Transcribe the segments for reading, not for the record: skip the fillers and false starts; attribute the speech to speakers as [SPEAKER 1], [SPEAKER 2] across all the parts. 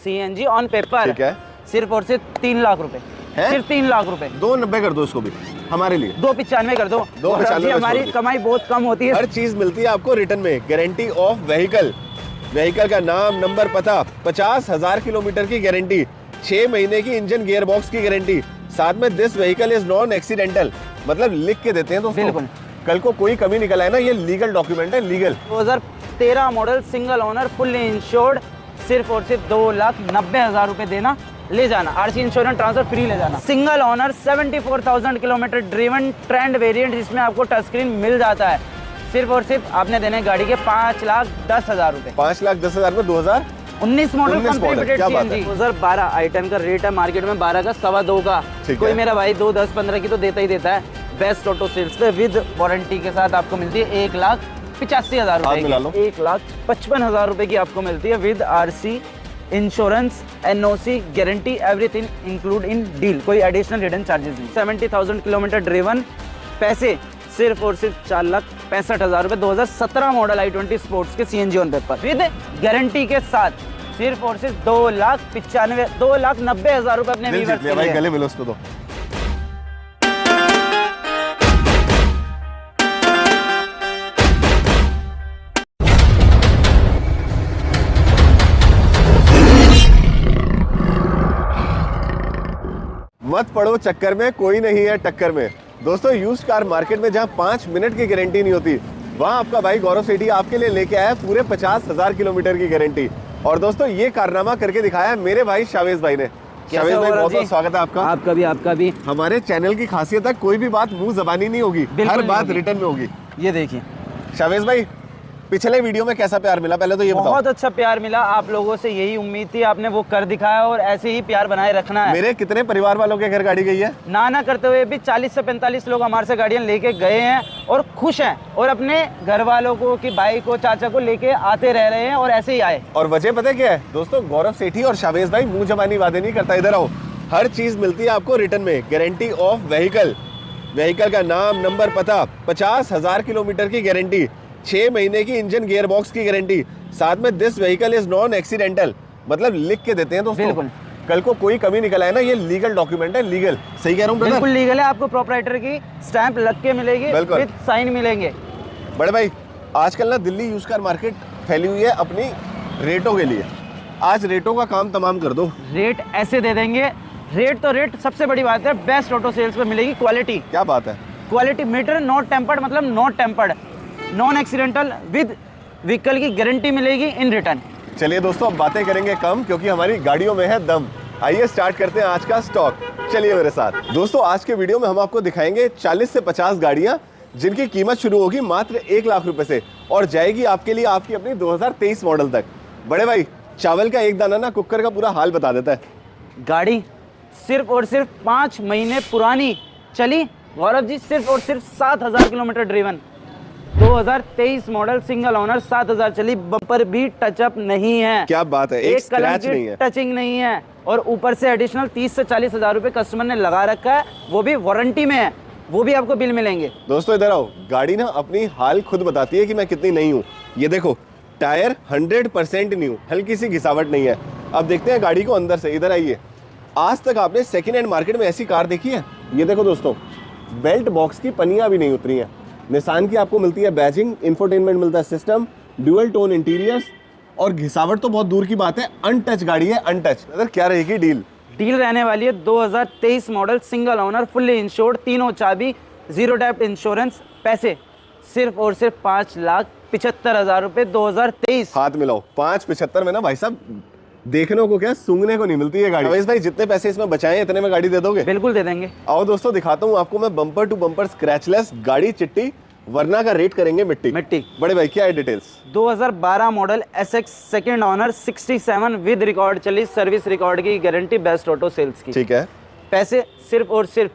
[SPEAKER 1] CNG on paper.
[SPEAKER 2] ठीक है।
[SPEAKER 1] सिर्फ और सिर्फ 3 लाख रुपए, सिर्फ 3 लाख रुपए।
[SPEAKER 2] 290 कर दो इसको भी हमारे लिए,
[SPEAKER 1] 295 कर दो।
[SPEAKER 2] 295
[SPEAKER 1] हमारी कमाई बहुत कम होती है।
[SPEAKER 2] हर चीज मिलती है आपको रिटर्न में। गारंटी ऑफ व्हीकल, व्हीकल का नाम, नंबर, पता, 50,000 किलोमीटर की गारंटी, 6 महीने की इंजन गियर बॉक्स की गारंटी, साथ में this vehicle is non accidental, मतलब लिख के देते हैं दोस्तों।
[SPEAKER 1] बिल्कुल,
[SPEAKER 2] कल को कोई कमी निकल आए ना, ये लीगल डॉक्यूमेंट है, legal.
[SPEAKER 1] 2013 model single owner fully insured, सिर्फ और सिर्फ 2,90,000 रुपए देना, ले जाना। RC इंश्योरेंस ट्रांसफर फ्री ले जाना। Single owner 74,000 kilometre driven trend variant, जिसमें आपको टच स्क्रीन मिल जाता है। सिर्फ और सिर्फ आपने देने गाड़ी के 5,10,000 रुपए।
[SPEAKER 2] 5,10,000 में
[SPEAKER 1] 2019 मॉडल कंप्लीटेड CNG 2012 i10 का रेट है मार्केट में 12 का, 2.25 का। कोई मेरा भाई 2, 10, 15 की तो देता ही देता है। बेस्ट ऑटो सेल्स पे विद वारंटी के साथ आपको मिलती है 1,85,000 रुपए की, 1,55,000 रुपए की आपको मिलती है with RC insurance, NOC guarantee, everything include in deal, कोई एडिशनल हिडन चार्जेस नहीं। 70,000 किलोमीटर ड्रिवन, पैसे सिर्फ और सिर्फ 4,65,000 रुपए। 2017 मॉडल i20 स्पोर्ट्स के CNG on paper with guarantee के साथ, सिर्फ और सिर्फ 2,90,000 रुपए अपने व्यूअर्स के लिए।
[SPEAKER 2] गले मिलो उसको तो। मत पड़ो चक्कर में, कोई नहीं है टक्कर में। दोस्तों यूज्ड कार मार्केट में जहां 5 मिनट की गारंटी नहीं होती, वहां आपका भाई गौरव सेठी आपके लिए लेके आया पूरे 50,000 किलोमीटर की गारंटी। और दोस्तों ये कारनामा करके दिखाया मेरे भाई शावेज भाई ने। शावेज भाई बहुत बहुत स्वागत है आपका।
[SPEAKER 1] आपका भी।
[SPEAKER 2] हमारे चैनल की खासियत है कोई भी बात मुंह जबानी नहीं होगी, हर बात रिटर्न में होगी।
[SPEAKER 1] ये देखिए
[SPEAKER 2] शावेज भाई, पिछले वीडियो में कैसा प्यार मिला पहले तो ये बताओ।
[SPEAKER 1] बहुत अच्छा प्यार मिला, आप लोगों से यही उम्मीद थी, आपने वो कर दिखाया और ऐसे ही प्यार बनाए रखना है।
[SPEAKER 2] मेरे कितने परिवार वालों के घर गाड़ी गई है,
[SPEAKER 1] ना करते हुए भी 40 से 45 लोग हमारे से गाड़ियां लेके गए हैं और खुश हैं, और अपने घर वालों को कि भाई को, चाचा को लेके आते रह रहे हैं और ऐसे ही आए।
[SPEAKER 2] और वजह पता है क्या है दोस्तों, गौरव सेठी और शावेज भाई मुंह जबानी वादे नहीं करता। इधर आओ, हर चीज मिलती है आपको रिटर्न में। गारंटी ऑफ व्हीकल, व्हीकल का नाम, नंबर, पता, 50,000 किलोमीटर की गारंटी, 6 महीने की इंजन गियर बॉक्स की गारंटी, साथ में this vehicle is non accidental, मतलब लिख के देते हैं दोस्तों।
[SPEAKER 1] बिल्कुल,
[SPEAKER 2] कल को कोई कमी निकल आए ना, ये लीगल डॉक्यूमेंट है, लीगल। सही कह रहा हूँ ब्रदर?
[SPEAKER 1] बिल्कुल लीगल है, आपको प्रोप्राइटर की स्टैंप लग के मिलेगी, विद साइन मिलेंगे।
[SPEAKER 2] बड़े भाई, आजकल ना दिल्ली यूज्ड कार मार्केट फैली हुई है अपनी रेटों के लिए। आज रेटों का काम तमाम कर दो।
[SPEAKER 1] रेट ऐसे दे देंगे, रेट तो रेट, सबसे बड़ी बात है बेस्ट ऑटो सेल्स पे मिलेगी क्वालिटी।
[SPEAKER 2] क्या बात है?
[SPEAKER 1] क्वालिटी मीटर नॉट टेम्पर्ड, मतलब not tempered, non accidental, with vehicle की गारंटी मिलेगी इन रिटर्न।
[SPEAKER 2] चलिए दोस्तों, अब बातें करेंगे कम, क्योंकि हमारी गाड़ियों में है दम। आइए स्टार्ट करते हैं आज का स्टॉक। चलिए मेरे साथ। दोस्तों आज के वीडियो में हम आपको दिखाएंगे 40 से 50 गाड़ियां, जिनकी कीमत शुरू होगी मात्र 1 लाख रुपए से और जाएगी आपके लिए आपकी अपनी 2023 मॉडल तक। बड़े भाई, चावल का एक दाना ना कुकर का पूरा हाल बता देता है।
[SPEAKER 1] गाड़ी सिर्फ और सिर्फ 5 महीने पुरानी चली गौरव जी, सिर्फ और सिर्फ 7,000 kilometre driven, 2023 model single owner, 7,000 चली, बम्पर भी टचअप नहीं है।
[SPEAKER 2] क्या बात है, एक स्क्रैच नहीं है,
[SPEAKER 1] टचिंग नहीं है, और ऊपर से एडिशनल 30 से 40,000 रुपए कस्टमर ने लगा रखा है, वो भी वारंटी में है, वो भी आपको बिल मिलेंगे।
[SPEAKER 2] दोस्तों इधर आओ, गाड़ी ना अपनी हाल खुद बताती है कि मैं कितनी नई हूँ। ये देखो, टायर 100% न्यू, हल्की सी घिसावट नहीं है। अब देखते हैं गाड़ी को अंदर से। इधर आइए, आज तक आपने सेकेंड हैंड मार्केट में ऐसी कार देखी है? ये देखो दोस्तों, बेल्ट बॉक्स की पनियां भी नहीं उतरी हैं। निसान की आपको मिलती है बैजिंग, इंफोटेनमेंट मिलता है सिस्टम, ड्यूअल टोन इंटीरियर्स, और घिसावट तो बहुत दूर की बात है, अनटच गाड़ी है, अनटच। अगर क्या रहेगी डील?
[SPEAKER 1] डील रहने वाली है 2023 model single owner fully insured, तीनों चाबी, 0 डेप्ट इंश्योरेंस, पैसे सिर्फ और सिर्फ 5,75,000 रुपए 2023।
[SPEAKER 2] हाथ मिलाओ, 5,75 में ना भाई साहब, देखने को क्या, सूंघने को नहीं मिलती है गाड़ी। भाई जितने पैसे इसमें बचाए इतने में गाड़ी दे दोगे?
[SPEAKER 1] बिल्कुल दे देंगे।
[SPEAKER 2] आओ दोस्तों, दिखाता हूँ आपको मैं बम्पर टू बम्पर स्क्रैचलेस गाड़ी, चिट्टी, वरना का रेट करेंगे मिट्टी। बड़े भाई क्या है details?
[SPEAKER 1] 2012 model SX second owner, 67 with record चली, सर्विस रिकॉर्ड की गारंटी, बेस्ट ऑटो सेल्स की।
[SPEAKER 2] ठीक है।
[SPEAKER 1] पैसे सिर्फ और सिर्फ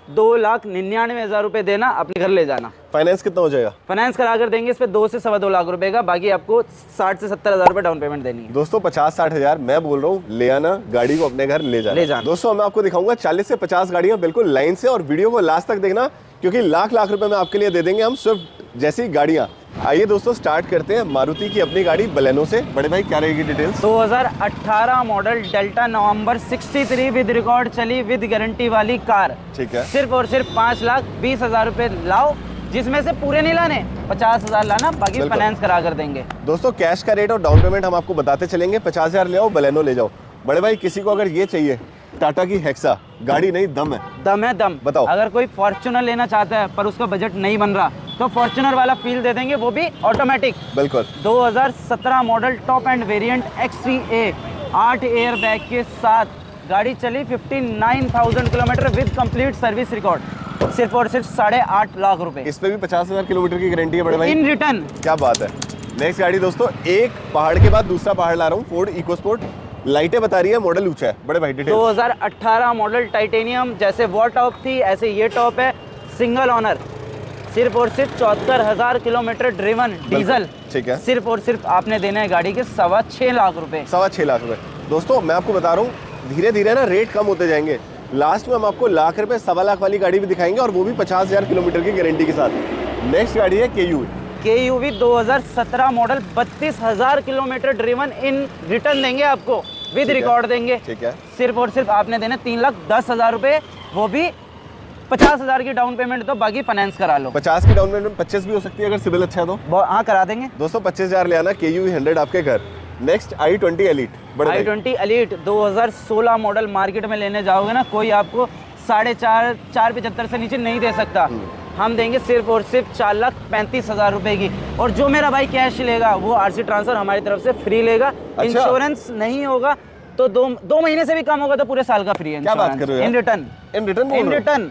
[SPEAKER 1] 2,99,000 रुपए देना, अपने घर ले जाना।
[SPEAKER 2] फाइनेंस कितना हो जाएगा? फाइनेंस
[SPEAKER 1] करा कर देंगे इस पे 2 से 2.25 लाख रुपए का, बाकी आपको 60 से 70,000 रुपए डाउन पेमेंट देनी है।
[SPEAKER 2] दोस्तों 50-60 हजार मैं बोल रहा हूँ, ले आना गाड़ी को, अपने घर ले जाना। दोस्तों मैं आपको दिखाऊंगा 40 से 50 गाड़ियां बिल्कुल लाइन से, और वीडियो को लास्ट तक देखना, क्योंकि लाख रुपए में आपके लिए दे देंगे हम स्विफ्ट जैसी गाड़ियां। आइए दोस्तों स्टार्ट करते हैं मारुति की अपनी गाड़ी बलेनो से। बड़े भाई क्या रहेगी details?
[SPEAKER 1] 2018 model delta November 63 with record चली विद गारंटी वाली कार।
[SPEAKER 2] ठीक है।
[SPEAKER 1] सिर्फ और सिर्फ 5,20,000 रुपए लाओ, जिसमें से पूरे नहीं लाने, 50,000 लाना, बाकी फाइनेंस करा कर देंगे।
[SPEAKER 2] दोस्तों कैश का रेट और डाउन पेमेंट हम आपको बताते चलेंगे। 50,000 ले आओ, बलेनो ले जाओ। बड़े भाई किसी को अगर ये चाहिए, टाटा की हेक्सा, गाड़ी नहीं दम है।
[SPEAKER 1] दम है दम।
[SPEAKER 2] बताओ।
[SPEAKER 1] अगर कोई फॉर्च्यूनर लेना चाहता है पर उसका बजट नहीं बन रहा, तो फॉर्च्यूनर वाला फील दे देंगे, वो भी ऑटोमेटिक।
[SPEAKER 2] बिल्कुल।
[SPEAKER 1] 2017 model top end variant XTA 8 air bag के साथ गाड़ी चली 59,000 kilometre with complete service record. सिर्फ और सिर्फ 8.5 लाख रुपए।
[SPEAKER 2] इस पे भी 50,000 किलोमीटर की गारंटी है बड़े भाई,
[SPEAKER 1] इन रिटर्न।
[SPEAKER 2] क्या बात है। नेक्स्ट गाड़ी दोस्तों, एक पहाड़ के बाद दूसरा पहाड़ ला रहा हूँ, फोर्ड इकोस्पोर्ट। लाइटें बता रही है, मॉडल ऊंचा है। बड़े भाई डिटेल।
[SPEAKER 1] 2018 मॉडल टाइटेनियम, जैसे वो टॉप थी ऐसे ये टॉप है, सिंगल ओनर, सिर्फ और सिर्फ 74,000 किलोमीटर ड्रिवन डीजल।
[SPEAKER 2] ठीक है।
[SPEAKER 1] सिर्फ और सिर्फ आपने देना है गाड़ी के 6.25 लाख रुपए।
[SPEAKER 2] 6.25 लाख रुपए। दोस्तों मैं आपको बता रहा हूँ, धीरे धीरे ना रेट कम होते जाएंगे। लास्ट में हम आपको लाख रुपए 1.25 लाख वाली गाड़ी भी दिखाएंगे, और वो भी 50,000 किलोमीटर की गारंटी के साथ। नेक्स्ट गाड़ी है KUV 2017 model, 32,000 kilometre driven in return देंगे आपको, विद रिकॉर्ड देंगे। ठीक है।
[SPEAKER 1] सिर्फ और सिर्फ आपने देना 3,10,000 रुपए, वो भी 50,000 की डाउन पेमेंट, तो बाकी फाइनेंस करा लो।
[SPEAKER 2] 50 की डाउन पेमेंट 25 भी हो सकती है अगर सिविल अच्छा है तो।
[SPEAKER 1] हाँ करा देंगे
[SPEAKER 2] दोस्तों। 25,000 ले आना, KUV 100 आपके घर। Next i20 elite.
[SPEAKER 1] i20 elite 2016 model market में लेने जाओगे ना, कोई आपको 4.75 से नीचे नहीं दे सकता। हम देंगे सिर्फ और सिर्फ 4,35,000 रुपए की। और जो मेरा भाई कैश लेगा वो RC ट्रांसफर हमारी तरफ से फ्री लेगा।
[SPEAKER 2] अच्छा।
[SPEAKER 1] इंश्योरेंस नहीं होगा तो दो महीने से भी कम होगा तो पूरे साल का फ्री है।
[SPEAKER 2] क्या बात कर रहे हो?
[SPEAKER 1] In return.
[SPEAKER 2] In return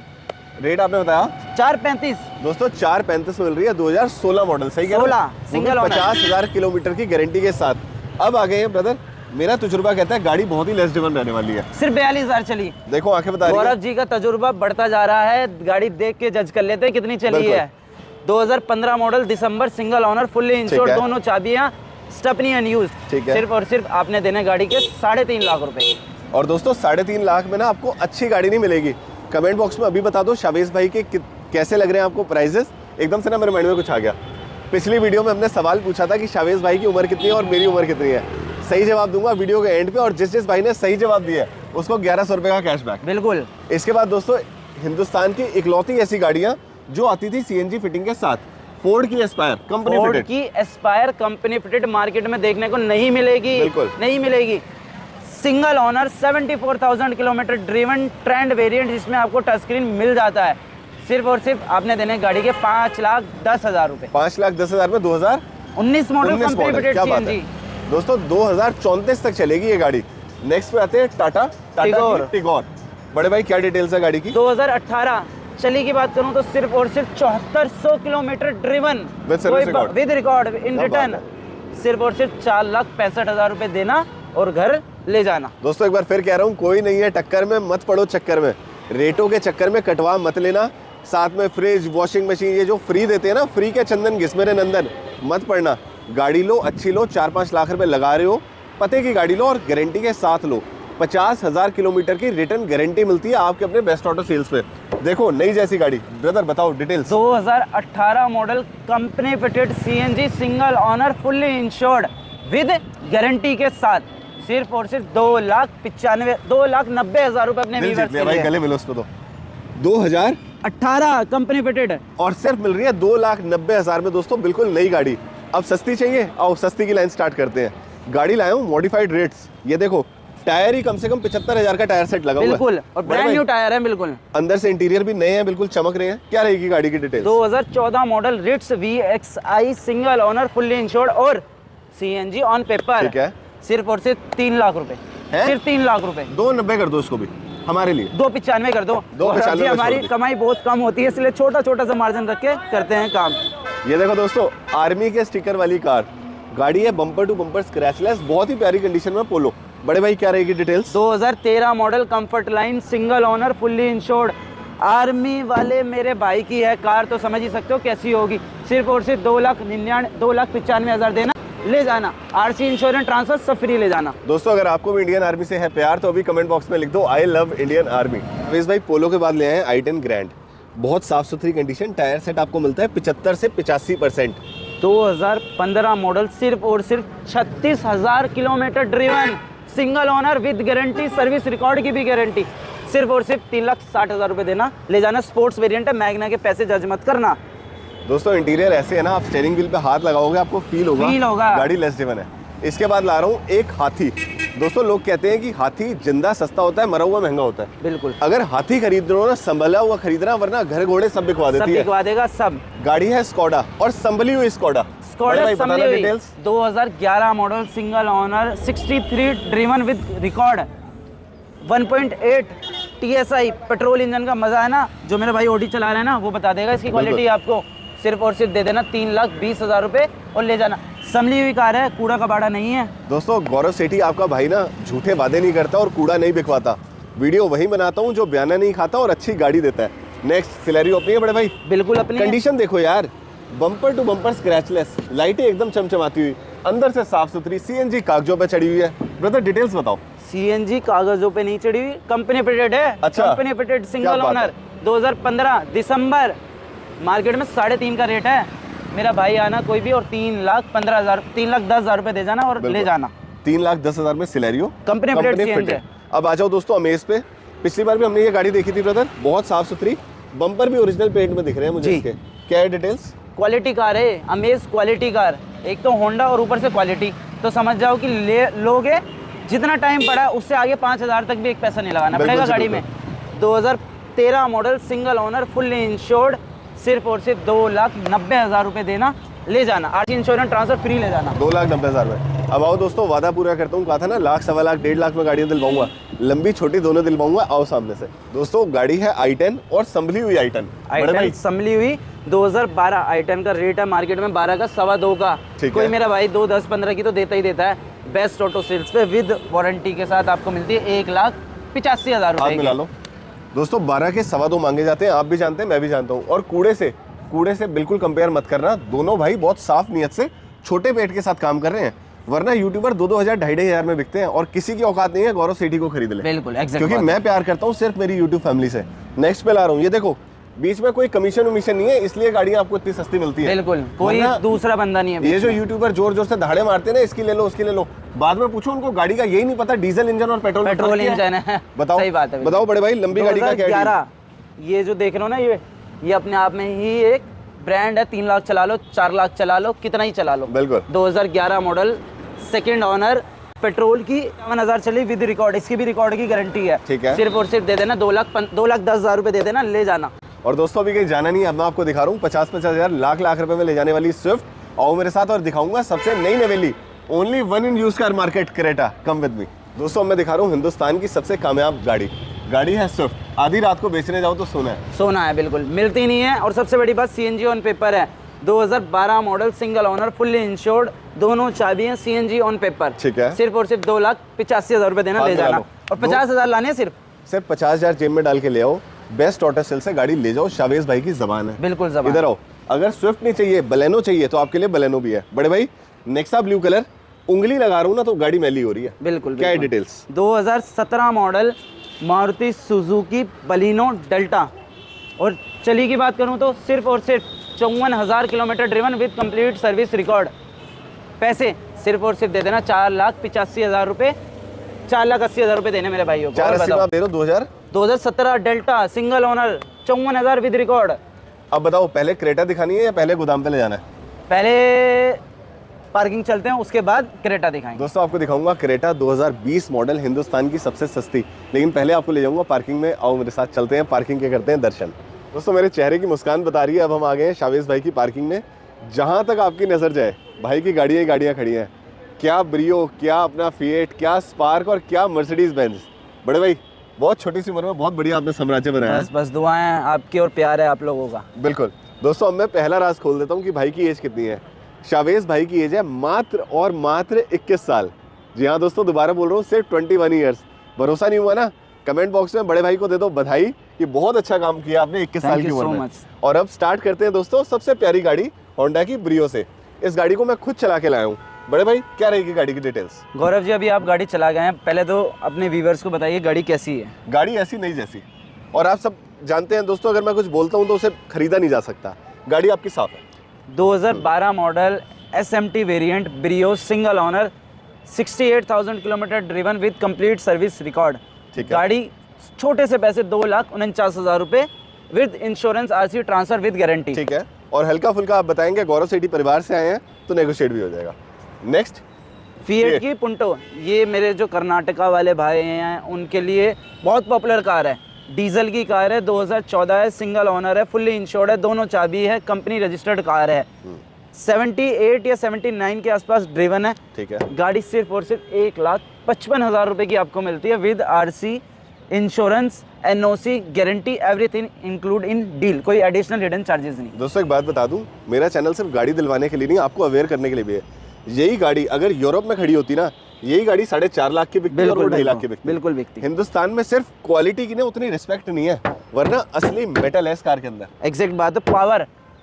[SPEAKER 2] rate आपने बताया
[SPEAKER 1] 4,35।
[SPEAKER 2] दोस्तों 4,35 मिल रही है, 2016 मॉडल। सही है।
[SPEAKER 1] 16 सिंगल ओनर,
[SPEAKER 2] 50,000 किलोमीटर की गारंटी के साथ। अब आ गए हैं ब्रदर, मेरा तजुर्बा कहता है गाड़ी बहुत ही लेस ड्रिवन रहने वाली है।
[SPEAKER 1] सिर्फ 42,000 चली।
[SPEAKER 2] देखो आंखें बता रही है।
[SPEAKER 1] गौरव जी का तजुर्बा बढ़ता जा रहा है, गाड़ी देख के जज कर लेते हैं कितनी चली है। 2015 मॉडल, दिसंबर, सिंगल ओनर, फुल्ली इंश्योर्ड, दोनों चाबियां, स्टेपनी अनयूज्ड। सिर्फ और सिर्फ आपने देने गाड़ी के 3.5 लाख रुपए।
[SPEAKER 2] और दोस्तों 3.5 लाख में ना आपको अच्छी गाड़ी नहीं मिलेगी। कमेंट बॉक्स में अभी बता दो शावेज भाई के कैसे लग रहे हैं आपको प्राइजेस। एकदम से ना मेरे माइंड में कुछ आ गया। पिछली वीडियो में हमने सवाल पूछा था कि शावेज भाई की उम्र कितनी है और मेरी उम्र कितनी है। सही जवाब दूंगा वीडियो के एंड पे, और जिस भाई ने सही जवाब दिया है उसको 1100 रुपए का कैशबैक।
[SPEAKER 1] बिल्कुल।
[SPEAKER 2] इसके बाद दोस्तों, हिंदुस्तान की इकलौती ऐसी गाड़ियां जो आती थी CNG फिटिंग के साथ, फोर्ड की एस्पायर कंपनी फिटेड मार्केट में देखने को नहीं मिलेगी। बिल्कुल
[SPEAKER 1] नहीं मिलेगी। Single owner, 74,000 kilometre driven, trend variant, जिसमें आपको टच स्क्रीन मिल जाता है। सिर्फ और सिर्फ आपने देने गाड़ी के 5,10,000 रुपए।
[SPEAKER 2] 5,10,000 में 2019
[SPEAKER 1] मॉडल कंपनी फिटेड CNG।
[SPEAKER 2] दोस्तों 2034 तक चलेगी ये गाड़ी। नेक्स्ट पे आते हैं टाटा टिगोर। बड़े भाई क्या डिटेल्स है गाड़ी की?
[SPEAKER 1] 2018 चली की बात करूं तो सिर्फ और सिर्फ 7400 kilometre driven with record in return. सिर्फ और सिर्फ 4,65,000 रुपए देना और घर ले जाना।
[SPEAKER 2] दोस्तों एक बार फिर कह रहा हूँ, कोई नहीं है टक्कर में, मत पड़ो चक्कर में। रेटों के चक्कर में कटवा मत लेना। साथ में फ्रिज, वॉशिंग मशीन, ये जो फ्री देते हैं ना, फ्री के चंदन घिस मेरे नंदन, मत पड़ना। गाड़ी लो, अच्छी लो, 4-5 लाख रुपए लगा रहे हो, पते की गाड़ी लो और गारंटी के साथ लो। 50,000 किलोमीटर की रिटर्न गारंटी मिलती है आपके अपने बेस्ट ऑटो सेल्स पे। देखो नई जैसी गाड़ी। ब्रदर बताओ details.
[SPEAKER 1] 2018 model company fitted CNG single owner, fully insured, with guarantee के साथ। सिर्फ और सिर्फ 2,90,000 रुपए अपने व्यूअर्स के लिए।
[SPEAKER 2] गले मिलो उस पे तो 2018
[SPEAKER 1] कंपनी फिटेड
[SPEAKER 2] और सिर्फ मिल रही है 2,90,000 में। दोस्तों बिल्कुल नई गाड़ी। अब सस्ती चाहिए, आओ सस्ती की लाइन स्टार्ट करते हैं। गाड़ी लाया हूँ मॉडिफाइड रेट्स। ये देखो टायर ही कम से कम 75,000 का टायर सेट लगा हुआ है।
[SPEAKER 1] बिल्कुल, और ब्रांड न्यू टायर है। बिल्कुल
[SPEAKER 2] अंदर से इंटीरियर भी नए हैं, बिल्कुल चमक रहे हैं। क्या रहेगी गाड़ी की detail?
[SPEAKER 1] 2014 model Ritz VXI single owner, fully insured और CNG ऑन पेपर।
[SPEAKER 2] ठीक है।
[SPEAKER 1] सिर्फ और सिर्फ 3 लाख रुपए। सिर्फ 3 लाख रुपए।
[SPEAKER 2] 290 कर दो इसको भी हमारे लिए।
[SPEAKER 1] 295 कर दो।
[SPEAKER 2] 295
[SPEAKER 1] हमारी कमाई बहुत कम होती है, इसलिए छोटा छोटा सा मार्जिन रख के करते हैं काम।
[SPEAKER 2] ये देखो दोस्तों, आर्मी के स्टिकर वाली कार गाड़ी है, बम्पर टू बम्पर स्क्रैचलेस, बहुत ही प्यारी कंडीशन में। पोलो। बड़े भाई क्या रहेगी details?
[SPEAKER 1] 2013 model comfort line, single owner, fully insured. Army वाले मेरे भाई की है कार, तो समझ ही सकते हो कैसी होगी। सिर्फ और सिर्फ 2,95,000 देना, ले जाना। RC इंश्योरेंस ट्रांसफर सब फ्री ले जाना।
[SPEAKER 2] दोस्तों अगर आपको भी इंडियन आर्मी से है प्यार तो अभी कमेंट बॉक्स में लिख दो आई लव इंडियन आर्मी। वेश भाई पोलो के बाद ले आए हैं i10 ग्रैंड। बहुत साफ सुथरी कंडीशन, टायर सेट आपको मिलता है 75 से 85%।
[SPEAKER 1] 2015 मॉडल, सिर्फ और सिर्फ 36,000 kilometre driven, single owner with guarantee, service record की भी गारंटी। सिर्फ और सिर्फ 3,60,000 रुपये देना, ले जाना। स्पोर्ट्स वेरिएंट है, मैग्ना के पैसे जज मत करना।
[SPEAKER 2] दोस्तों इंटीरियर ऐसे है ना, आप स्टीयरिंग व्हील पे हाथ लगाओगे आपको फील होगा गाड़ी लेस ड्रिवन है। इसके बाद ला रहा हूँ एक हाथी। दोस्तों लोग कहते हैं कि हाथी जिंदा सस्ता होता है, मरा हुआ महंगा होता है।
[SPEAKER 1] बिल्कुल,
[SPEAKER 2] अगर हाथी खरीद रहे हो ना, संभला हुआ खरीदना, वरना घर घोड़े सब बिकवा देती है।
[SPEAKER 1] सब बिकवा देगा सब।
[SPEAKER 2] गाड़ी है स्कोडा और संभली हुई Skoda.
[SPEAKER 1] 2011 model, single owner, 63 driven with record, 1.8 TSI petrol engine का मजा है ना। जो मेरा भाई ऑडी चला रहा है ना, वो बता देगा इसकी क्वालिटी आपको। सिर्फ और सिर्फ दे देना 3,20,000 रुपये और ले जाना। संभली हुई कार है, कूड़ा कबाड़ा नहीं है।
[SPEAKER 2] दोस्तों गौरव सेठी आपका भाई ना झूठे वादे नहीं करता और कूड़ा नहीं बिकवाता। वीडियो वही बनाता हूँ जो बयाना नहीं खाता और अच्छी गाड़ी देता है। नेक्स्ट सिलेरियो अपनी है बड़े भाई?
[SPEAKER 1] बिल्कुल अपनी।
[SPEAKER 2] कंडीशन देखो यार, बम्पर टू बम्पर स्क्रैचलेस, लाइटें एकदम चमचमाती हुई, अंदर से साफ सुथरी, CNG कागजों पे चढ़ी हुई है। ब्रदर डिटेल्स बताओ।
[SPEAKER 1] CNG कागजों पे नहीं चढ़ी हुई, कंपनी फिटेड है।
[SPEAKER 2] अच्छा,
[SPEAKER 1] कंपनी फिटेड सिंगल ओनर, 2015 दिसंबर। मार्केट में 3.5 का रेट है। मेरा भाई आना कोई भी और 3,15,000, 3,10,000 रुपए दे जाना और ले जाना।
[SPEAKER 2] 3,10,000 में सिलेरियो
[SPEAKER 1] कंपनी फिटेड है।
[SPEAKER 2] अब आ जाओ दोस्तों अमेज पे। पिछली बार भी हमने ये गाड़ी देखी थी ब्रदर, बहुत साफ सुथरी, बम्पर भी ओरिजिनल पेंट में दिख रहे हैं मुझे इसके। क्या है डिटेल्स?
[SPEAKER 1] क्वालिटी कार है, अमेज क्वालिटी कार। एक तो होंडा और ऊपर से क्वालिटी, तो समझ जाओ कि लोगे जितना टाइम पड़ा उससे आगे 5,000 तक भी एक पैसा नहीं लगाना पड़ेगा गाड़ी में। 2013 model, single owner, fully insured, सिर्फ और सिर्फ 2,90,000 रुपये देना, ले जाना। आरटी इंश्योरेंस ट्रांसफर फ्री ले जाना।
[SPEAKER 2] 2,90,000 रुपये। अब आओ दोस्तों, वादा पूरा करता हूँ, कहा था ना 1,00,000, 1,15,00,000, 1,50,000 में गाड़ियाँ दिलवाऊंगा। लंबी छोटी दोनों दिलवाऊंगा, आओ सामने से। दोस्तों गाड़ी है i10 और संभली हुई i10
[SPEAKER 1] संभली हुई 2012 i10 का रेट है मार्केट में 12 का, 2.25 का। कोई मेरा भाई 2, 10, 15 की तो देता ही देता है। बेस्ट ऑटो सेल्स पे विद वारंटी के साथ आपको मिलती है 1,85,000 रुपये।
[SPEAKER 2] मिला लो दोस्तों, 12 के 2.25 मांगे जाते हैं, आप भी जानते हैं, मैं भी जानता हूँ। और कूड़े से बिल्कुल कंपेयर मत करना। दोनों भाई बहुत साफ नियत से छोटे पेट के साथ काम कर रहे हैं, वरना यूट्यूबर 2,000, 2,500 में बिकते हैं और किसी की औकात नहीं है गौरव सेठी को खरीद ले।
[SPEAKER 1] बिल्कुल,
[SPEAKER 2] क्योंकि मैं प्यार करता हूँ सिर्फ मेरी यूट्यूब फैमिली से। नेक्स्ट पे ला रहा हूँ, ये देखो बीच में कोई कमीशन वमीशन नहीं है, इसलिए गाड़ियाँ आपको इतनी सस्ती मिलती है।
[SPEAKER 1] बिल्कुल, कोई दूसरा बंदा नहीं है।
[SPEAKER 2] ये जो यूट्यूबर जोर जोर से धाड़े मारते हैं ना, इसकी ले लो उसकी ले लो, बाद में पूछो उनको गाड़ी का यही नहीं पता डीजल इंजन और पेट्रोल
[SPEAKER 1] इंजन है।
[SPEAKER 2] बताओ,
[SPEAKER 1] सही बात है।
[SPEAKER 2] बताओ बड़े भाई, लंबी गाड़ी का क्या है?
[SPEAKER 1] ये जो देख रहे हो ना, ये अपने आप में ही एक ब्रांड है। 3 लाख चला लो, 4 लाख चला लो, कितना ही चला लो।
[SPEAKER 2] बिल्कुल।
[SPEAKER 1] 2011 मॉडल, सेकंड ओनर, पेट्रोल की 51,000 चली विद रिकॉर्ड, इसकी भी रिकॉर्ड की गारंटी है।
[SPEAKER 2] ठीक है।
[SPEAKER 1] सिर्फ और सिर्फ दे देना 2,10,000 रुपए दे देना, ले जाना।
[SPEAKER 2] और दोस्तों अभी कहीं जाना नहीं, अब मैं आपको दिखा रहा हूँ 50,000, लाख रुपए में ले जाने वाली स्विफ्ट। आओ मेरे साथ और दिखाऊंगा सबसे नई नवेली, only one in use car market, Creta. Come with me. दोस्तों मैं दिखा रहा हूँ हिंदुस्तान की सबसे कामयाब गाड़ी है स्विफ्ट। आधी रात को बेचने जाओ तो सोना है, बिल्कुल मिलती नहीं है। और सबसे बड़ी बात, CNG ऑन पेपर है। 2012 model, single owner, fully insured, दोनों चाबियां, CNG ऑन पेपर। ठीक है। सिर्फ और सिर्फ 2,85,000 रुपए देना, ले जाना। और 50,000 लाने, सिर्फ 50,000 जेब में डाल के ले आओ। बेस्ट ऑटो सेल से गाड़ी ले जाओ, शावेज भाई की जबान है।
[SPEAKER 1] बिल्कुल जबान।
[SPEAKER 2] इधर आओ, अगर स्विफ्ट नहीं चाहिए, बलेनो चाहिए तो आपके लिए बलेनो भी है। बड़े भाई नेक्सा ब्लू कलर, उंगली लगा रहा हूँ ना तो गाड़ी मैली हो रही है।
[SPEAKER 1] बिल्कुल।
[SPEAKER 2] क्या है details?
[SPEAKER 1] 2017 model, Maruti Suzuki Baleno delta. और चली की बात करूँ तो सिर्फ और सिर्फ 54,000 kilometre driven with complete service record. पैसे सिर्फ और सिर्फ दे देना 4,85,000 रुपये, 4,80,000 रुपये देने मेरे भाइयों को।
[SPEAKER 2] 2017
[SPEAKER 1] delta, single owner, 54,000 with record.
[SPEAKER 2] अब बताओ, पहले क्रेटा दिखानी है या पहले गोदाम पे ले जाना है?
[SPEAKER 1] पहले पार्किंग चलते हैं, उसके बाद क्रेटा दिखाएंगे।
[SPEAKER 2] दोस्तों आपको दिखाऊंगा क्रेटा 2020 मॉडल, हिंदुस्तान की सबसे सस्ती। लेकिन पहले आपको ले जाऊंगा पार्किंग में। आओ मेरे साथ चलते हैं, पार्किंग के करते हैं दर्शन। दोस्तों मेरे चेहरे की मुस्कान बता रही है, अब हम आ गए हैं शावेज भाई की पार्किंग में। जहां तक आपकी नजर जाए भाई की गाड़ियां खड़ी हैं। क्या ब्रियो, क्या अपना फिएट, क्या स्पार्क और क्या मर्सिडीज बेंज। बड़े भाई बहुत छोटी सी उम्र में बहुत बढ़िया आपने साम्राज्य बनाया।
[SPEAKER 1] बस दुआएं आपकी और प्यार है आप लोगों का।
[SPEAKER 2] बिल्कुल। दोस्तों अब मैं पहला राज खोल देता हूँ कि भाई की एज कितनी है। शावेज भाई की एज है मात्र और मात्र 21 साल। जी हाँ दोस्तों, दोबारा बोल रहा हूँ, सिर्फ 21 ईयर्स। भरोसा नहीं हुआ ना, कमेंट बॉक्स में बड़े भाई को दे दो बधाई कि बहुत अच्छा काम किया आपने 21 साल की उम्र में। और अब स्टार्ट करते हैं दोस्तों सबसे प्यारी गाड़ी होंडा की ब्रियो से। इस गाड़ी को मैं खुद चला के लाया हूँ। बड़े भाई क्या रहेगी गाड़ी की डिटेल्स?
[SPEAKER 1] गौरव जी, अभी आप गाड़ी चला गए हैं, पहले तो अपने व्यूअर्स को बताइए गाड़ी कैसी है।
[SPEAKER 2] गाड़ी ऐसी नहीं जैसी, और आप सब जानते हैं दोस्तों, अगर मैं कुछ बोलता हूँ तो उसे खरीदा नहीं जा सकता। गाड़ी आपकी साफ है,
[SPEAKER 1] 2012 मॉडल SMT वेरिएंट ब्रियोस single owner, 68,000 kilometre driven with complete service record. गाड़ी छोटे से पैसे 2,49,000 रुपए with insurance, RC transfer with guarantee.
[SPEAKER 2] ठीक है, और हल्का फुल्का आप बताएंगे गौरव सिटी परिवार से आए हैं तो नेगोशिएट भी हो जाएगा। नेक्स्ट
[SPEAKER 1] फिएट की पुंटो, ये मेरे जो कर्नाटका वाले भाई हैं उनके लिए बहुत पॉपुलर कार है। डीजल की कार है, 2014 है, सिंगल ओनर है, फुल्ली इंश्योर्ड है, दोनों चाबी है, कंपनी रजिस्टर्ड कार है। 78 या 79 के आसपास ड्रिवन है।
[SPEAKER 2] ठीक है,
[SPEAKER 1] गाड़ी सिर्फ और सिर्फ 1,55,000 रुपए की आपको मिलती है with RC, insurance, NOC, guarantee, everything include in deal. कोई एडिशनल हिडन चार्जेस नहीं।
[SPEAKER 2] दोस्तों एक बात बता दूं, मेरा चैनल सिर्फ गाड़ी दिलवाने के लिए नहीं, आपको अवेयर करने के लिए भी है। यही गाड़ी अगर यूरोप में खड़ी होती ना, यही गाड़ी 4.5 लाख की बिकती है और 2.5 लाख की बिकती है।
[SPEAKER 1] बिल्कुल बिकती।
[SPEAKER 2] हिंदुस्तान में सिर्फ क्वालिटी की ना उतनी रिस्पेक्ट नहीं है, वरना असली मेटल है इस कार के अंदर।
[SPEAKER 1] एग्जैक्ट बात है।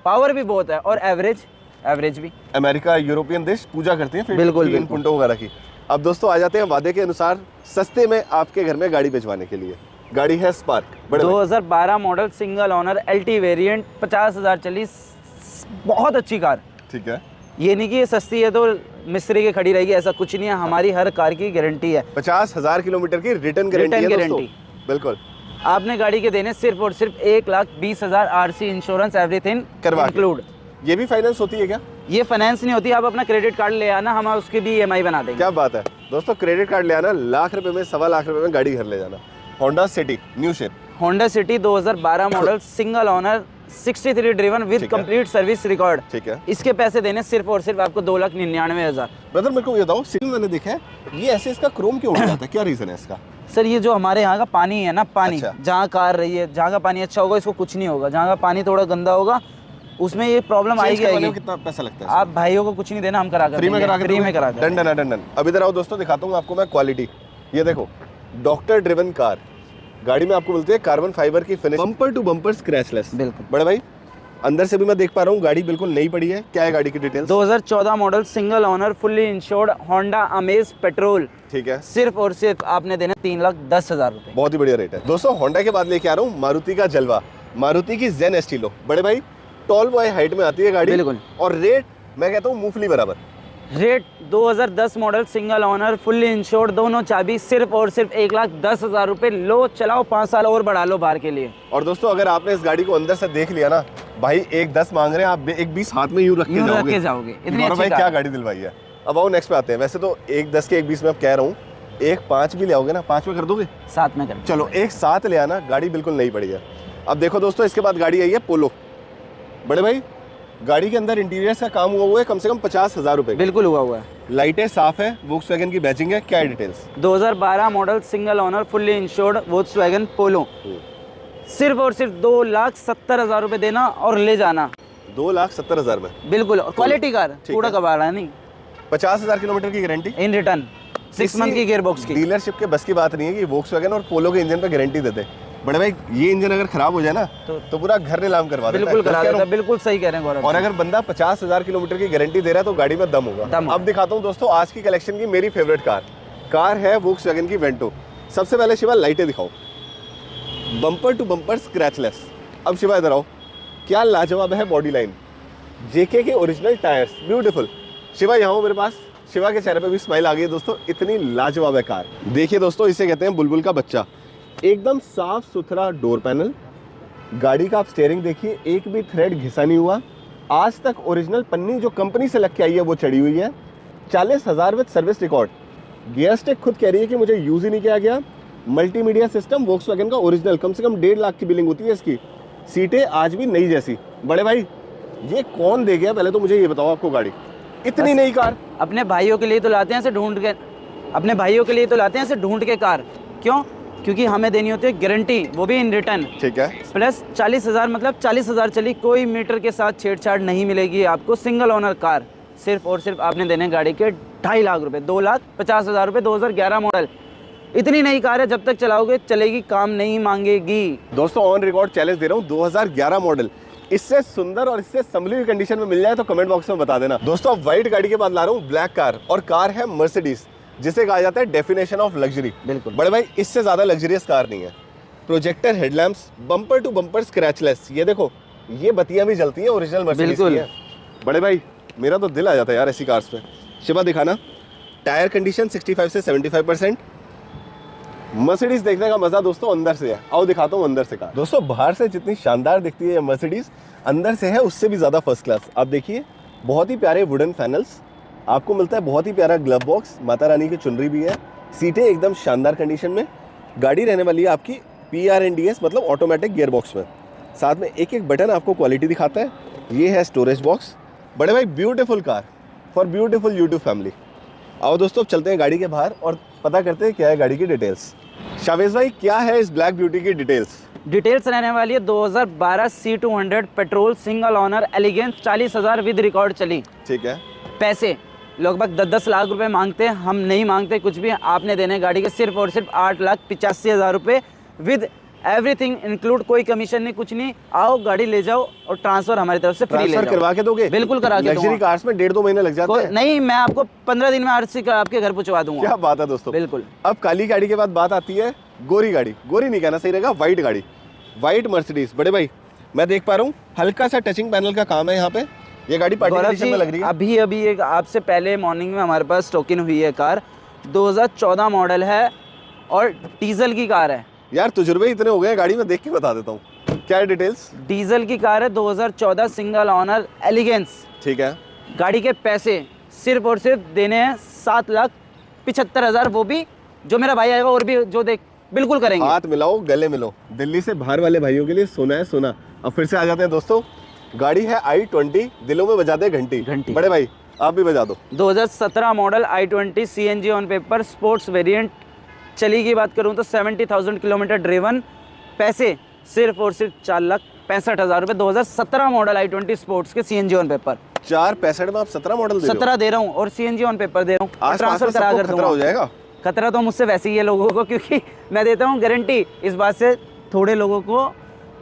[SPEAKER 1] पावर भी बहुत है और एवरेज भी।
[SPEAKER 2] अमेरिका, यूरोपियन देश पूजा करते हैं
[SPEAKER 1] बिल्कुल
[SPEAKER 2] इन पुंटो वगैरह की। अब दोस्तों आ जाते हैं वादे के अनुसार सस्ते में आपके घर में गाड़ी भिजवाने के लिए। गाड़ी है spark,
[SPEAKER 1] 2012 model single owner LT variant, 50,000 चली, बहुत अच्छी कार।
[SPEAKER 2] ठीक है,
[SPEAKER 1] ये नहीं कि ये सस्ती है तो मिस्त्री के खड़ी रहेगी, ऐसा कुछ नहीं है। हमारी हर कार की गारंटी है,
[SPEAKER 2] 50,000 किलोमीटर की रिटर्न गारंटी है दोस्तों। बिल्कुल,
[SPEAKER 1] आपने गाड़ी के देने सिर्फ और सिर्फ 1,20,000 RC, इंश्योरेंस, एवरीथिंग इंक्लूड।
[SPEAKER 2] ये भी फाइनेंस होती है क्या?
[SPEAKER 1] ये फाइनेंस नहीं होती, आप अपना क्रेडिट कार्ड ले आना, हम उसकी भी EMI बना देंगे।
[SPEAKER 2] क्या बात है दोस्तों, क्रेडिट कार्ड ले आना, लाख रुपए में, 1.25 लाख रुपए में गाड़ी घर ले जाना। Honda city new shape,
[SPEAKER 1] Honda city 2012 model single owner, 63 driven with complete service record.
[SPEAKER 2] ठीक है,
[SPEAKER 1] इसके पैसे देने सिर्फ और सिर्फ आपको 2,99,000।
[SPEAKER 2] ब्रदर मेरे को ये बताओ, सिटी मैंने देखा है ये ऐसे इसका क्रोम क्यों उड़ जाता है, क्या रीजन है इसका?
[SPEAKER 1] सर ये जो हमारे यहाँ का पानी है ना, पानी
[SPEAKER 2] अच्छा।
[SPEAKER 1] जहाँ कार रही है, जहाँ का पानी अच्छा होगा इसको कुछ नहीं होगा, जहाँ का पानी थोड़ा गंदा होगा उसमें ये प्रॉब्लम आएगी।
[SPEAKER 2] कितना पैसा लगता है?
[SPEAKER 1] आप भाइयों को कुछ नहीं देना, हम करा
[SPEAKER 2] फ्री में करा
[SPEAKER 1] कर
[SPEAKER 2] डन डन डन डन। अब इधर आओ दोस्तों, दिखाता हूँ आपको मैं क्वालिटी। ये देखो, डॉक्टर ड्रिवन कार, गाड़ी में आपको मिलती है कार्बन फाइबर की finish, bumper to bumper scratchless.
[SPEAKER 1] बिल्कुल
[SPEAKER 2] बड़े भाई, अंदर से भी मैं देख पा रहा हूँ गाड़ी बिल्कुल नई पड़ी है। क्या है गाड़ी की details?
[SPEAKER 1] 2014 model single owner, fully insured, Honda amaze petrol.
[SPEAKER 2] ठीक है,
[SPEAKER 1] सिर्फ और सिर्फ आपने देने 3,10,000 रुपए।
[SPEAKER 2] बहुत ही बढ़िया रेट है दोस्तों। होंडा के बाद लेके आ रहा हूँ मारुति का जलवा, मारुति की जेन एस्टिलो। बड़े भाई, टॉल बॉय हाइट में आती है गाड़ी।
[SPEAKER 1] बिल्कुल।
[SPEAKER 2] और रेट मैं कहता हूँ मूंगफली बराबर।
[SPEAKER 1] Rate 2010 model single owner, fully insured, दोनों चाबी, सिर्फ और सिर्फ 1,10,000 रुपए। लो चलाओ, 5 साल और बढ़ा लो बाहर के लिए।
[SPEAKER 2] और दोस्तों अगर आपने इस गाड़ी को अंदर से देख लिया ना, भाई 1,10 मांग रहे हैं, आप 1,20 हाथ में यूं रख के जाओगे।
[SPEAKER 1] इतनी अच्छी
[SPEAKER 2] भाई क्या गाड़ी दिलवाई है। अब आओ नेक्स्ट पे आते हैं। वैसे तो 1,10 के 1,20 में अब कह रहा हूँ, 1,5 भी ले आओगे ना, 5 में कर दोगे?
[SPEAKER 1] 7 में कर।
[SPEAKER 2] चलो 1,7 ले आना, गाड़ी बिल्कुल नई पड़ी है। अब देखो दोस्तों, इसके बाद गाड़ी आई है पोलो। बड़े भाई, गाड़ी के अंदर इंटीरियर का काम हुआ है कम से कम 50,000 रुपए।
[SPEAKER 1] बिल्कुल हुआ है।
[SPEAKER 2] लाइटें साफ है, वोक्सवैगन की बैजिंग है। क्या है details?
[SPEAKER 1] 2012 model single owner, fully insured, Volkswagen Polo. सिर्फ और सिर्फ 2,70,000 रुपए देना और ले जाना।
[SPEAKER 2] 2,70,000 में
[SPEAKER 1] बिल्कुल, क्वालिटी कार, कूड़ा कबाड़ा नहीं।
[SPEAKER 2] 50,000 किलोमीटर की गारंटी
[SPEAKER 1] इन रिटर्न, 6 मंथ की गियरबॉक्स की।
[SPEAKER 2] डीलरशिप के बस की बात नहीं है कि वोक्सवैगन और पोलो के इंजन पे गारंटी देते। बड़े भाई, ये इंजन अगर खराब हो जाए ना तो पूरा घर नीलाम करवा देता है।
[SPEAKER 1] बिल्कुल करा देता है, बिल्कुल सही कह रहे हैं गौरव।
[SPEAKER 2] और अगर बंदा 50,000 किलोमीटर की गारंटी दे रहा है तो गाड़ी में दम होगा। अब दिखाता हूँ दोस्तों आज की कलेक्शन की मेरी फेवरेट कार है वोक्सवैगन की वेंटो। सबसे पहले शिवा लाइटें दिखाओ, बम्पर टू बम्पर स्क्रैचलेस। अब शिवा इधर आओ, क्या लाजवाब है बॉडी लाइन, जेके के ओरिजिनल टायर्स, ब्यूटीफुल। शिवा यहाँ हो मेरे पास, शिवा के चेहरे पे भी स्माइल आ गई है दोस्तों, इतनी लाजवाब है कार। देखिए दोस्तों, इसे कहते हैं बुलबुल का बच्चा। एकदम साफ सुथरा डोर पैनल, गाड़ी का आप स्टीयरिंग देखिए, एक भी थ्रेड घिसा नहीं हुआ। आज तक ओरिजिनल पन्नी जो कंपनी से लग के आई है वो चढ़ी हुई है। 40,000 with service record. Gear stick खुद कह रही है कि मुझे यूज ही नहीं किया गया। मल्टीमीडिया सिस्टम वोक्सवैगन का ओरिजिनल, कम से कम 1.5 लाख की बिलिंग होती है इसकी। सीटें आज भी नई जैसी। बड़े भाई, ये कौन दे गया पहले तो मुझे ये बताओ आपको गाड़ी, इतनी नई कार।
[SPEAKER 1] अपने भाइयों के लिए तो लाते हैं ऐसे ढूंढ के, अपने भाइयों के लिए तो लाते हैं ऐसे ढूंढ के कार। क्यों? क्योंकि हमें देनी होती है गारंटी, वो भी इन रिटर्न।
[SPEAKER 2] ठीक है,
[SPEAKER 1] प्लस 40,000 मतलब 40,000 चली, कोई मीटर के साथ छेड़छाड़ नहीं मिलेगी आपको। सिंगल ओनर कार, सिर्फ और सिर्फ आपने देने गाड़ी के 2.5 लाख रुपए, 2,50,000 रुपए। 2011 मॉडल, इतनी नई कार है, जब तक चलाओगे चलेगी, काम नहीं मांगेगी।
[SPEAKER 2] दोस्तों ऑन रिकॉर्ड चैलेंज दे रहा हूँ, 2011 मॉडल इससे सुंदर और इससे संभली हुई कंडीशन में मिल जाए तो कमेंट बॉक्स में बता देना। दोस्तों अब व्हाइट गाड़ी के बाद ला रहा हूँ ब्लैक कार, और कार है मर्सिडीज, जिसे कहा जाता है डेफिनेशन ऑफ लग्जरी।
[SPEAKER 1] बिल्कुल
[SPEAKER 2] बड़े भाई, इससे ज्यादा लग्जरियस कार नहीं है। Projector headlamps, bumper to bumper scratchless. ये देखो, ये बत्तियां भी जलती हैं, ओरिजिनल मर्सिडीज की है। बड़े भाई मेरा तो दिल आ जाता है यार ऐसी कार्स पे। शिवा दिखाना। टायर कंडीशन 65 से 75%। मर्सिडीज देखने का मजा दोस्तों अंदर से है। आओ दिखाता हूँ अंदर से कार। दोस्तों बाहर से जितनी शानदार दिखती है मर्सिडीज, अंदर से है उससे भी ज्यादा फर्स्ट क्लास। आप देखिए बहुत ही प्यारे वुडन पैनल्स आपको मिलता है, बहुत ही प्यारा ग्लव बॉक्स, माता रानी की चुनरी भी है, सीटें एकदम शानदार कंडीशन में। गाड़ी रहने वाली है आपकी PRNDS मतलब ऑटोमेटिक गियर बॉक्स में। साथ में एक एक बटन आपको क्वालिटी दिखाता है। ये है स्टोरेज बॉक्स। बड़े भाई beautiful car for beautiful YouTube family. आओ दोस्तों चलते हैं गाड़ी के बाहर और पता करते हैं क्या है गाड़ी की डिटेल्स। शावेज भाई क्या है इस ब्लैक ब्यूटी की डिटेल्स?
[SPEAKER 1] डिटेल्स रहने वाली है 2012 C200 petrol single owner elegance, 40,000 with record चली।
[SPEAKER 2] ठीक है।
[SPEAKER 1] पैसे लगभग 10-10 लाख रुपए मांगते हैं, हम नहीं मांगते कुछ भी। आपने देने गाड़ी के सिर्फ और सिर्फ 8,85,000 रुपये विद एवरीथिंग इंक्लूड, कोई कमीशन नहीं कुछ नहीं। आओ गाड़ी ले जाओ और ट्रांसफर हमारी तरफ से फ्री ले जाओ।
[SPEAKER 2] करवा के दोगे?
[SPEAKER 1] बिल्कुल करा के दूंगा।
[SPEAKER 2] लग्जरी कार्स में 1.5-2 महीने लग जाते हैं।
[SPEAKER 1] नहीं, मैं आपको 15 दिन में RC आपके घर पहुंचवा दूंगा।
[SPEAKER 2] क्या बात है दोस्तों।
[SPEAKER 1] बिल्कुल।
[SPEAKER 2] अब काली गाड़ी के बाद बात आती है गोरी गाड़ी। गोरी नहीं कहना सही रहेगा, व्हाइट गाड़ी, व्हाइट मर्सिडीज। बड़े भाई मैं देख पा रहा हूँ हल्का सा टचिंग पैनल का काम है यहाँ पे। ये गाड़ी पार्टी एडिशन में लग रही है।
[SPEAKER 1] अभी एक आपसे पहले मॉर्निंग में हमारे पास टोकन हुई है कार, 2014 मॉडल है और डीजल की कार है।
[SPEAKER 2] यार तुजुर्बे इतने हो गए गाड़ी में, देख के बता देता हूँ क्या है डिटेल्स।
[SPEAKER 1] डीजल की कार है, 2014 सिंगल ओनर एलिगेंस।
[SPEAKER 2] ठीक है।
[SPEAKER 1] गाड़ी के पैसे सिर्फ और सिर्फ देने हैं 7,75,000, वो भी जो मेरा भाई आएगा और भी जो देख बिल्कुल करेंगे।
[SPEAKER 2] हाथ मिलाओ गले मिलो। दिल्ली से बाहर वाले भाइयों के लिए सोना है सोना। अब फिर से आ जाते हैं दोस्तों। गाड़ी है i20, दिलों में बजाते घंटी। बड़े भाई आप भी बजा दो।
[SPEAKER 1] 2017 model i20 CNG on paper sports variant. चली की बात करूं तो 70,000 किलोमीटर ड्रिवन। पैसे सिर्फ और सिर्फ 4,65,000 रुपये। 2017 मॉडल i20 स्पोर्ट्स के CNG ऑन पेपर।
[SPEAKER 2] 465 में आप 17 मॉडल दे रहे हो?
[SPEAKER 1] 17 दे रहा हूँ और CNG ऑन पेपर दे रहा हूँ। ट्रांसफर करा कर दूंगा।
[SPEAKER 2] हो जाएगा
[SPEAKER 1] खतरा तो मुझसे वैसे ही है लोगों को, क्योंकि मैं देता हूँ गारंटी। इस बात से थोड़े लोगों को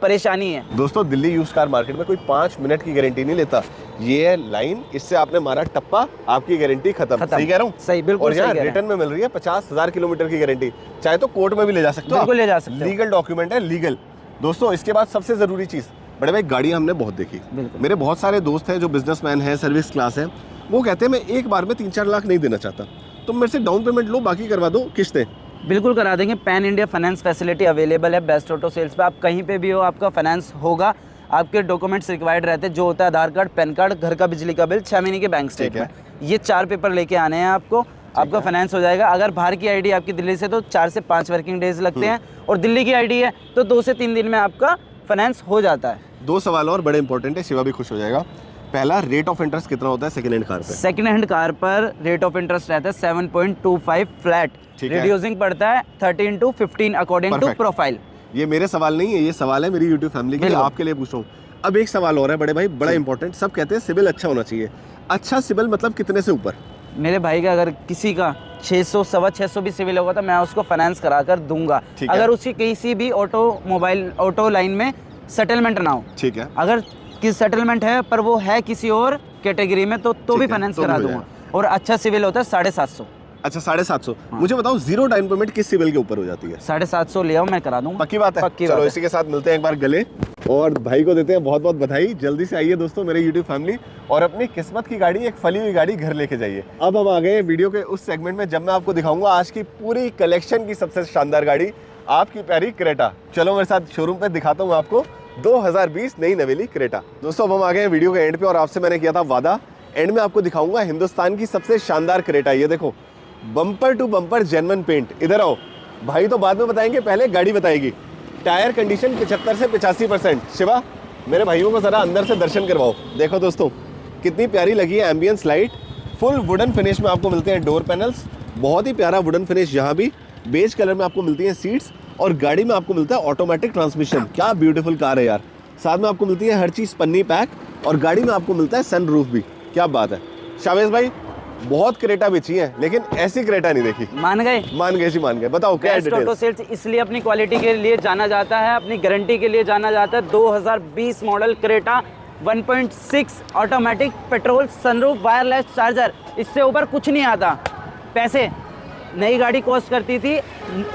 [SPEAKER 1] परेशानी है।
[SPEAKER 2] दोस्तों दिल्ली यूज्ड कार मार्केट में कोई 5 मिनट की गारंटी नहीं लेता। ये है लाइन, इससे आपने मारा टप्पा, आपकी गारंटी खत्म। सही कह रहा हूँ?
[SPEAKER 1] सही, बिल्कुल।
[SPEAKER 2] और यहाँ रिटर्न में मिल रही है 50,000 किलोमीटर की गारंटी। चाहे तो कोर्ट में भी ले जा सकते हो।
[SPEAKER 1] बिल्कुल ले जा सकते हो।
[SPEAKER 2] लीगल डॉक्यूमेंट है, लीगल। दोस्तों इसके बाद सबसे जरूरी चीज, बड़े भाई गाड़ियां हमने बहुत देखी। मेरे बहुत सारे दोस्त हैं जो बिजनेसमैन हैं, सर्विस क्लास है, वो कहते हैं मैं एक बार में 3-4 लाख नहीं देना चाहता, तुम मेरे से डाउन पेमेंट लो, बाकी करवा दो किस्तें।
[SPEAKER 1] बिल्कुल करा देंगे। Pan India finance facility available है बेस्ट ऑटो सेल्स पे। आप कहीं पे भी हो आपका फाइनेंस होगा। आपके डॉक्यूमेंट्स रिक्वायर्ड रहते हैं, जो होता है आधार कार्ड, पैन कार्ड, घर का बिजली का बिल, 6 महीने के बैंक स्टेटमेंट। ये 4 पेपर लेके आने हैं आपको, आपका फाइनेंस हो जाएगा। अगर बाहर की आईडी आपकी दिल्ली से तो 4 से 5 वर्किंग डेज लगते हैं, और दिल्ली की आईडी है तो 2 से 3 दिन में आपका फाइनेंस हो जाता है।
[SPEAKER 2] 2 सवाल और बड़े इंपॉर्टेंट है, शिवा भी खुश हो जाएगा। पहला, रेट ऑफ इंटरेस्ट कितना होता है सेकंड हैंड कार पे?
[SPEAKER 1] सेकंड हैंड कार पर रेट ऑफ इंटरेस्ट रहता है 7.25 फ्लैट। रिड्यूसिंग पड़ता है 13 to 15 अकॉर्डिंग टू प्रोफाइल।
[SPEAKER 2] ये मेरे सवाल नहीं है, ये सवाल है मेरी यूट्यूब फैमिली के लिए, आपके लिए पूछ रहा हूँ। अब एक सवाल और है बड़े भाई, बड़ा इंपॉर्टेंट। सब कहते हैं सिविल अच्छा होना चाहिए। अच्छा सिविल मतलब कितने से ऊपर?
[SPEAKER 1] मेरे भाई का अगर किसी का 600, 625 भी सिविल होगा तो मैं उसको फाइनेंस करा कर दूंगा, अगर उसकी किसी भी ऑटो लाइन में सेटलमेंट ना हो।
[SPEAKER 2] ठीक है।
[SPEAKER 1] अगर किस सेटलमेंट है पर वो है किसी और कैटेगरी में तो भी फाइनेंस करा दूंगा। और अच्छा सिविल होता है 750।
[SPEAKER 2] अच्छा 750। मुझे बताओ जीरो डाउन पेमेंट किस सिविल के ऊपर हो जाती है?
[SPEAKER 1] 750 ले आओ, मैं करा दूंगा।
[SPEAKER 2] पक्की बात है?
[SPEAKER 1] पक्की
[SPEAKER 2] चलो
[SPEAKER 1] बात
[SPEAKER 2] इसी के साथ मिलते हैं एक बार गले, और भाई को देते हैं बहुत बहुत बधाई। जल्दी से आइए दोस्तों मेरे यूट्यूब फैमिली, और अपनी किस्मत की गाड़ी, एक फली हुई गाड़ी घर लेके जाइए। अब हम आ गए वीडियो के उस सेगमेंट में जब मैं आपको दिखाऊंगा आज की पूरी कलेक्शन की सबसे शानदार गाड़ी, आपकी प्यारी क्रेटा। चलो मेरे साथ शोरूम पे दिखाता हूँ आपको 2020 नई नवेली क्रेटा। दोस्तों अब हम आ गए वीडियो के एंड पे, और आपसे मैंने किया था वादा, एंड में आपको दिखाऊंगा हिंदुस्तान की सबसे शानदार क्रेटा। ये देखो, bumper to bumper genuine paint. इधर आओ, भाई तो बाद में बताएंगे, पहले गाड़ी बताएगी। टायर कंडीशन 75 से 85%। शिवा मेरे भाइयों को जरा अंदर से दर्शन करवाओ। देखो दोस्तों कितनी प्यारी लगी है ambience light. Full wooden finish में आपको मिलते हैं डोर पैनल्स, बहुत ही प्यारा वुडन फिनिश। यहाँ भी बेज कलर में आपको मिलती हैं सीट्स, और गाड़ी में आपको मिलता है ऑटोमेटिक ट्रांसमिशन। क्या ब्यूटीफुल कार है यार। साथ में आपको मिलती है हर चीज़ पन्नी पैक, और गाड़ी में आपको मिलता है सन रूफ भी। क्या बात है शावेज भाई, बहुत क्रेटा बेची है लेकिन ऐसी क्रेटा नहीं देखी।
[SPEAKER 1] मान गए?
[SPEAKER 2] मान गए जी, मान गए। बताओ क्या
[SPEAKER 1] बेस्ट ऑटो सेल्स इसलिए अपनी क्वालिटी के लिए जाना जाता है, अपनी गारंटी के लिए जाना जाता है। 2020 model Creta 1.6 automatic petrol, sunroof, wireless charger, इससे ऊपर कुछ नहीं आता। पैसे नई गाड़ी कॉस्ट करती थी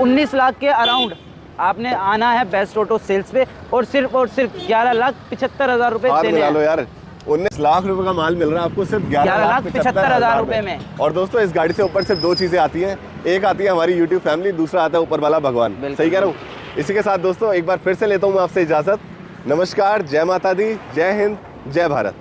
[SPEAKER 1] 19 लाख के अराउंड। आपने आना है बेस्ट ऑटो सेल्स पे, और सिर्फ 11,75,000 रुपए देने हैं।
[SPEAKER 2] लो यार, 19 लाख रुपए का माल मिल रहा है आपको सिर्फ
[SPEAKER 1] 11,75,000 रुपए में।
[SPEAKER 2] और दोस्तों इस गाड़ी से ऊपर सिर्फ 2 चीजें आती हैं, एक आती है हमारी यूट्यूब फैमिली, दूसरा आता है ऊपर वाला भगवान। सही कह रहा हूँ? इसी के साथ दोस्तों एक बार फिर से लेता हूँ मैं आपसे इजाजत। नमस्कार, जय माता दी, जय हिंद, जय भारत।